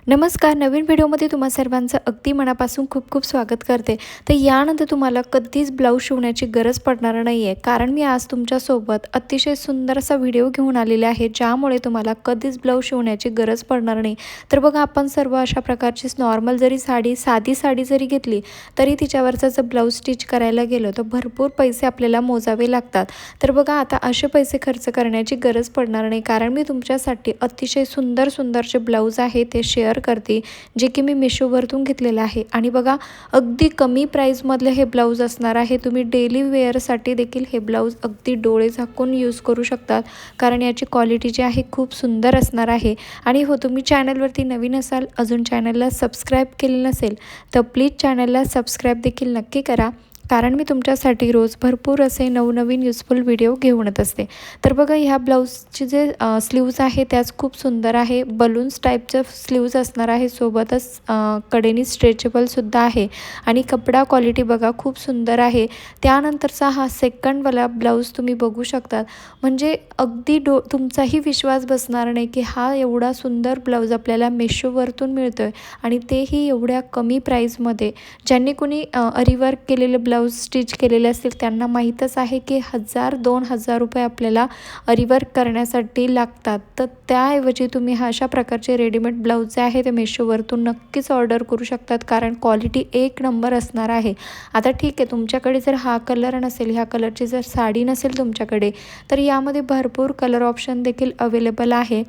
नमस्कार. नवीन व्हिडिओमध्ये तुम्हा सर्वांचं अगदी मनापासून खूप खूप स्वागत करते. तर यानंतर तुम्हाला कधीच ब्लाऊज शिवण्याची गरज पडणार नाही आहे, कारण मी आज तुमच्यासोबत अतिशय सुंदर असा व्हिडिओ घेऊन आलेला आहे, ज्यामुळे तुम्हाला कधीच ब्लाऊज शिवण्याची गरज पडणार नाही. तर बघा, आपण सर्व अशा प्रकारचीच नॉर्मल जरी साधी साडी जरी घेतली तरी तिच्यावरचा जर ब्लाऊज स्टिच करायला गेलो तर भरपूर पैसे आपल्याला मोजावे लागतात. तर बघा, आता असे पैसे खर्च करण्याची गरज पडणार नाही, कारण मी तुमच्यासाठी अतिशय सुंदर जे ब्लाऊज आहे ते शेअर करते, जे की मी मिशोवरतून घेतलेलं आहे. आणि बघा, अगदी कमी प्राईजमधले हे ब्लाऊज असणार आहे. तुम्ही डेली वेअरसाठी देखील हे ब्लाऊज अगदी डोळे झाकून यूज करू शकतात, कारण याची क्वालिटी जी आहे खूप सुंदर असणार आहे. आणि हो, तुम्ही चॅनलवरती नवीन असाल, अजून चॅनलला सबस्क्राईब केले नसेल तर प्लीज चॅनलला सबस्क्राईब देखील नक्की करा, कारण मी तुमच्यासाठी रोज भरपूर असे नवनवीन युजफुल व्हिडिओ घेऊन येत असते. तर बघा, ह्या ब्लाऊजचे जे स्लीव्ज आहे त्याच खूप सुंदर आहे. बलून्स टाईपचं स्लीव्ज असणार आहे, सोबतच कडेनी स्ट्रेचेबलसुद्धा आहे. आणि कपडा क्वालिटी बघा, खूप सुंदर आहे. त्यानंतरचा हा सेकंडवाला ब्लाऊज तुम्ही बघू शकतात, म्हणजे अगदी तुमचाही विश्वास बसणार नाही की हा एवढा सुंदर ब्लाऊज आपल्याला मिशोवरतून मिळतो आहे, आणि तेही एवढ्या कमी प्राईजमध्ये. ज्यांनी कोणी अरीवर्क केलेलं ब्लाऊज स्टिच केलेले असतील त्यांना माहीतच आहे की 1000-2000 रुपये आपल्याला अरीवर्क करण्यासाठी लागतात. तर त्याऐवजी तुम्ही अशा प्रकारचे रेडीमेड ब्लाऊज जे आहे ते मिशोवरतून नक्कीच ऑर्डर करू शकतात, कारण क्वालिटी एक नंबर असणार आहे. आता ठीक आहे, तुमच्याकडे जर हा कलर नसेल, ह्या कलरची जर साडी नसेल तुमच्याकडे, तर यामध्ये भरपूर कलर ऑप्शन देखील अवेलेबल आहे.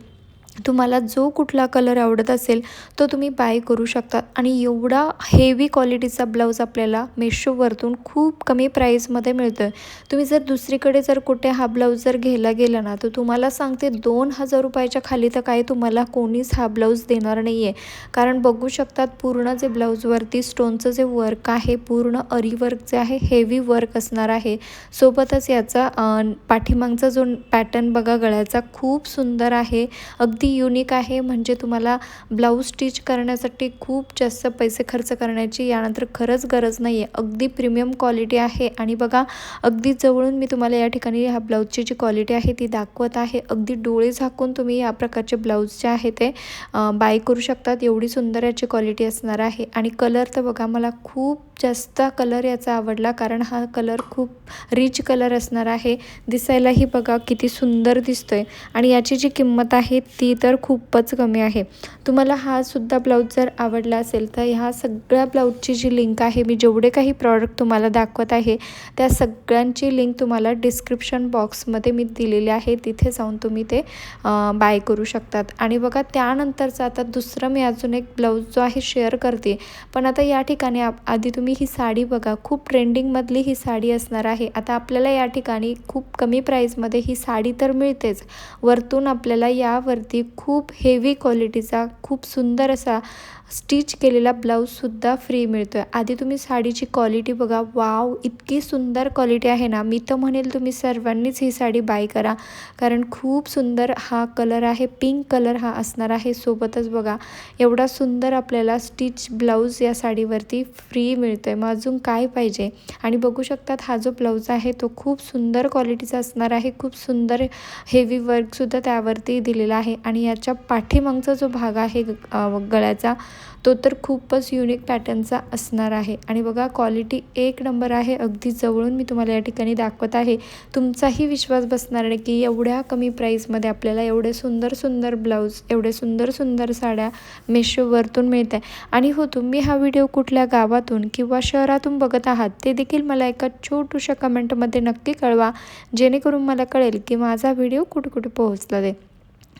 तुम्हाला जो कुठला कलर आवडत असेल तो तुम्ही बाय करू शकता. आणि एवढा हेवी क्वालिटीचा ब्लाऊज आपल्याला मिशोवरतून खूप कमी प्राईजमध्ये मिळतो आहे. तुम्ही जर दुसरीकडे जर कुठे हा ब्लाऊज जर घ्यायला गेला ना, तर तुम्हाला सांगते 2000 रुपयाच्या खाली तर काही तुम्हाला कोणीच हा ब्लाऊज देणार नाही आहे. कारण बघू शकतात, पूर्ण जे ब्लाऊजवरती स्टोनचं जे वर्क आहे, पूर्ण अरी वर्क जे आहे, हेवी वर्क असणार आहे. सोबतच याचा पाठीमागचा जो पॅटर्न बघा गळ्याचा, खूप सुंदर आहे, अगदी युनिक आहे. म्हणजे तुम्हाला ब्लाऊज स्टिच करण्यासाठी खूप जास्त पैसे खर्च करण्याची यानंतर खरंच गरज नाही आहे. अगदी प्रीमियम क्वालिटी आहे. आणि बघा, अगदी जवळून मी तुम्हाला या ठिकाणी ह्या ब्लाऊजची जी क्वालिटी आहे ती दाखवत आहे. अगदी डोळे झाकून तुम्ही या प्रकारचे ब्लाऊज जे आहे ते बाय करू शकतात. एवढी सुंदर याची क्वालिटी असणार आहे. आणि कलर तर बघा, मला खूप जास्त कलर याचा आवडला, कारण हा कलर खूप रिच कलर असणार आहे. दिसायलाही बघा किती सुंदर दिसतोय. आणि याची जी किंमत आहे ती तर खूपच कमी आहे. तुम्हाला हा सुद्धा ब्लाऊज जर आवडला असेल तर ह्या सगळ्या ब्लाऊजची जी लिंक आहे, मी जेवढे काही प्रॉडक्ट तुम्हाला दाखवत आहे त्या सगळ्यांची लिंक तुम्हाला डिस्क्रिप्शन बॉक्समध्ये मी दिलेली आहे. तिथे जाऊन तुम्ही ते बाय करू शकतात. आणि बघा, त्यानंतरचं आता दुसरं मी अजून एक ब्लाऊज जो आहे शेअर करते. पण आता या ठिकाणी आधी तुम्ही ही साडी बघा, खूप ट्रेंडिंगमधली ही साडी असणार आहे. आता आपल्याला या ठिकाणी खूप कमी प्राईजमध्ये ही साडी तर मिळतेच, वरतून आपल्याला यावरती खूप हेवी क्वालिटीचा खूप सुंदर असा स्टिच केलेला ब्लाऊजसुद्धा फ्री मिळतो आहे. आधी तुम्ही साडीची क्वालिटी बघा, वाव, इतकी सुंदर क्वालिटी आहे ना. मी तर म्हणेल तुम्ही सर्वांनीच ही साडी बाय करा, कारण खूप सुंदर हा कलर आहे, पिंक कलर हा असणार आहे. सोबतच बघा, एवढा सुंदर आपल्याला स्टिच ब्लाऊज या साडीवरती फ्री मिळतो आहे. मग अजून काय पाहिजे. आणि बघू शकतात, हा जो ब्लाऊज आहे तो खूप सुंदर क्वालिटीचा असणार आहे. खूप सुंदर हेवी वर्कसुद्धा त्यावरती दिलेला आहे. आणि याच्या पाठीमागचा जो भाग आहे गळ्याचा, तो तर खूपच युनिक पॅटर्नचा असणार आहे. आणि बघा, क्वालिटी एक नंबर आहे. अगदी जवळून मी तुम्हाला या ठिकाणी दाखवत आहे. तुमचाही विश्वास बसणार नाही की एवढ्या कमी प्राईजमध्ये आपल्याला एवढे सुंदर ब्लाऊज, एवढे सुंदर साड्या मिशोवरतून मिळत आहे. आणि हो, तुम्ही हा व्हिडिओ कुठल्या गावातून किंवा शहरातून बघत आहात ते देखील मला एका छोट्याशा कमेंटमध्ये नक्की कळवा, जेणेकरून मला कळेल की माझा व्हिडिओ कुठे पोहोचला ते.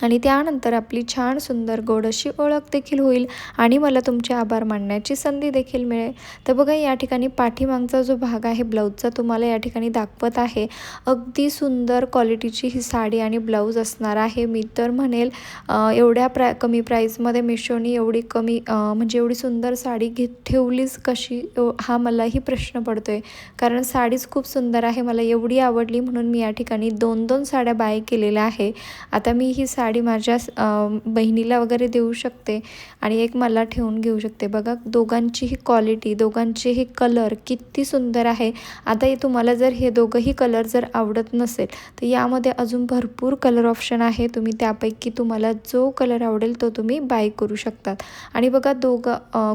आणि त्यानंतर आपली छान सुंदर गोड अशी ओळख देखील होईल, आणि मला तुमचे आभार मानण्याची संधी देखील मिळेल. तर बघा, या ठिकाणी पाठीमागचा जो भाग आहे ब्लाऊजचा तुम्हाला या ठिकाणी दाखवत आहे. अगदी सुंदर क्वालिटीची ही साडी आणि ब्लाऊज असणार आहे. मी तर म्हणेल एवढ्या कमी प्राईजमध्ये मिशोनी एवढी कमी म्हणजे एवढी सुंदर साडी ठेवलीच कशी, हा मलाही प्रश्न पडतो आहे. कारण साडीच खूप सुंदर आहे, मला एवढी आवडली म्हणून मी या ठिकाणी 2 साड्या बाय केलेल्या आहे. आता मी ही साडी साडी माझ्या बहिणीला वगैरे देऊ शकते आणि एक मला ठेवून घेऊ शकते. बघा दोघांचीही क्वालिटी, दोघांचेही कलर किती सुंदर आहे. आता हे तुम्हाला जर हे दोघंही कलर जर आवडत नसेल तर यामध्ये अजून भरपूर कलर ऑप्शन आहे. तुम्ही त्यापैकी तुम्हाला जो कलर आवडेल तो तुम्ही बाय करू शकतात. आणि बघा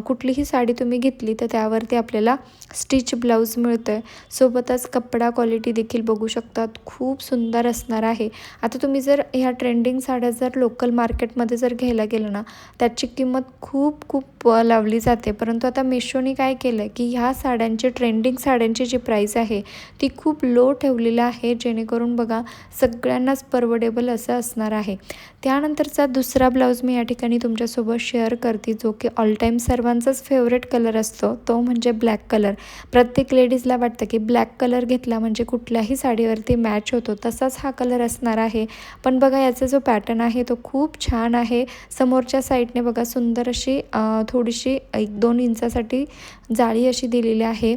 कुठलीही साडी तुम्ही घेतली तर त्यावरती आपल्याला स्टिच ब्लाऊज मिळतं आहे. सोबतच कपडा क्वालिटी देखील बघू शकतात, खूप सुंदर असणार आहे. आता तुम्ही जर ह्या ट्रेंडिंग साड्या जर लोकल मार्केटमध्ये जर घ्यायला गेलं ना त्याची किंमत खूप खूप लावली जाते. परंतु आता मेशोने काय केलं आहे की ह्या साड्यांची ट्रेंडिंग साड्यांची जी प्राईस आहे ती खूप लो ठेवलेलं आहे, जेणेकरून बघा सगळ्यांनाच परवडेबल असं असणार आहे. त्यानंतरचा दुसरा ब्लाऊज मी या ठिकाणी तुमच्यासोबत शेअर करते, जो की ऑल टाईम सर्वांचाच फेवरेट कलर असतो, तो म्हणजे ब्लॅक कलर. प्रत्येक लेडीजला वाटतं की ब्लॅक कलर घेतला म्हणजे कुठल्याही साडीवरती मॅच होतो, तसाच हा कलर असणार आहे. पण बघा याचा जो पॅटर्न आहे तो खूप छान आहे. समोरच्या साईडने बघा सुंदर अशी थोडीशी 1-2 इंचासाठी जाळी अशी दिलेली आहे.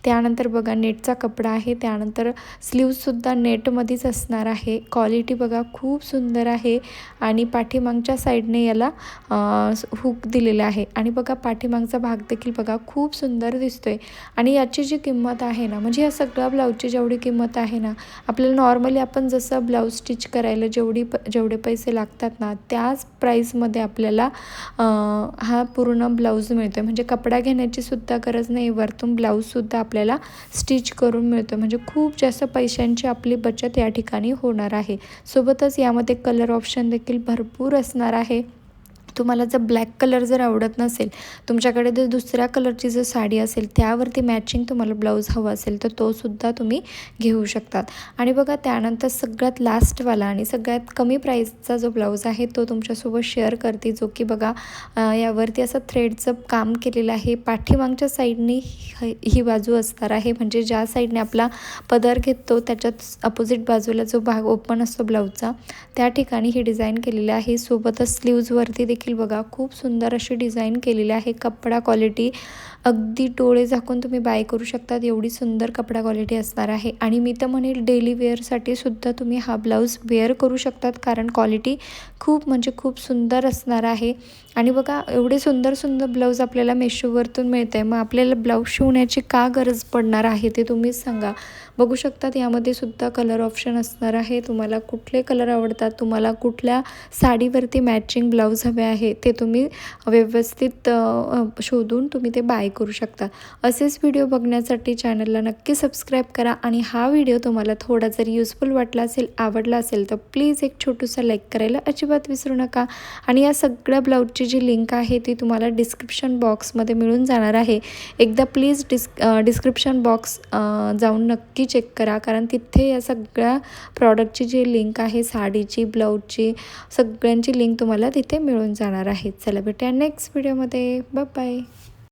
त्यानंतर बघा नेटचा कपडा आहे. त्यानंतर स्लीव्जसुद्धा नेटमध्येच असणार आहे. क्वालिटी बघा खूप सुंदर आहे आणि पाठीमागच्या साईडने याला हुक दिलेला आहे. आणि बघा पाठीमागचा भाग देखील बघा खूप सुंदर दिसतो आहे. आणि याची जी किंमत आहे ना, म्हणजे या सगळ्या ब्लाऊजची जेवढी किंमत आहे ना, आपल्याला नॉर्मली आपण जसं ब्लाऊज स्टिच करायला जेवढे पैसे लागतात ना त्याच प्राईसमध्ये आपल्याला हा पूर्ण ब्लाऊज मिळतो आहे. म्हणजे कपडा घेण्याची सुद्धा गरज नाही, वरतून ब्लाऊजसुद्धा आपल्याला स्टिच करून मिळतो. म्हणजे खूप जास्त पैशांची आपली बचत या ठिकाणी होणार आहे. सोबतच यामध्ये कलर ऑप्शन देखील भरपूर असणार आहे. तुम्हाला जर ब्लॅक कलर जर आवडत नसेल, तुमच्याकडे जर दुसऱ्या कलरची जर साडी असेल त्यावरती मॅचिंग तुम्हाला ब्लाऊज हवा असेल तर तो सुद्धा तुम्ही घेऊ शकतात. आणि बघा त्यानंतर सगळ्यात लास्टवाला आणि सगळ्यात कमी प्राईसचा जो ब्लाऊज आहे तो तुमच्यासोबत शेअर करते, जो की बघा यावरती असं थ्रेडचं काम केलेलं आहे. पाठीमागच्या साईडनी ही बाजू असणार आहे, म्हणजे ज्या साईडने आपला पदर घेतो त्याच्यात अपोजिट बाजूला जो भाग ओपन असतो ब्लाऊजचा त्या ठिकाणी ही डिझाईन केलेली आहे. सोबतच स्लीव्जवरती देखील बघा खूप सुंदर अशी डिझाईन केलेली आहे. कपडा क्वालिटी अगदी डोळे झाकून तुम्ही बाय करू शकतात, एवढी सुंदर कपडा क्वालिटी असणार आहे. आणि मी तर म्हणेल डेली वेअरसाठी सुद्धा तुम्ही हा ब्लाऊज वेअर करू शकतात, कारण क्वालिटी खूप म्हणजे खूप सुंदर असणार आहे. आणि बघा एवढे सुंदर सुंदर ब्लाऊज आपल्याला मेशोवरतून मिळत आहे, मग आपल्याला ब्लाऊज शिवण्याची का गरज पडणार आहे ते तुम्हीच सांगा. बघू शकतात यामध्ये सुद्धा कलर ऑप्शन असणार आहे. तुम्हाला कुठले कलर आवडतात, तुम्हाला कुठल्या साडीवरती मॅचिंग ब्लाऊज हवे आहे ते तुम्ही व्यवस्थित शोधून तुम्ही ते बाय करू शकता. असेच व्हिडिओ बघण्यासाठी चॅनलला नक्की सबस्क्राईब करा. आणि हा व्हिडिओ तुम्हाला थोडा जरी युजफुल वाटला असेल, आवडला असेल तर प्लीज एक छोटूसा लाईक करायला अजिबात विसरू नका. आणि या सगळ्या ब्लाऊजची जी लिंक आहे ती तुम्हाला डिस्क्रिप्शन बॉक्समध्ये मिळून जाणार आहे. एकदा प्लीज डिस्क्रिप्शन बॉक्स जाऊन नक्की चेक करा, कारण तिथे या सगळ्या प्रॉडक्टची जी लिंक आहे, साडीची, ब्लाऊजची, सगळ्यांची लिंक तुम्हाला तिथे मिळून जाणार आहे. चला भेटूया नेक्स्ट व्हिडिओमध्ये. Bye bye.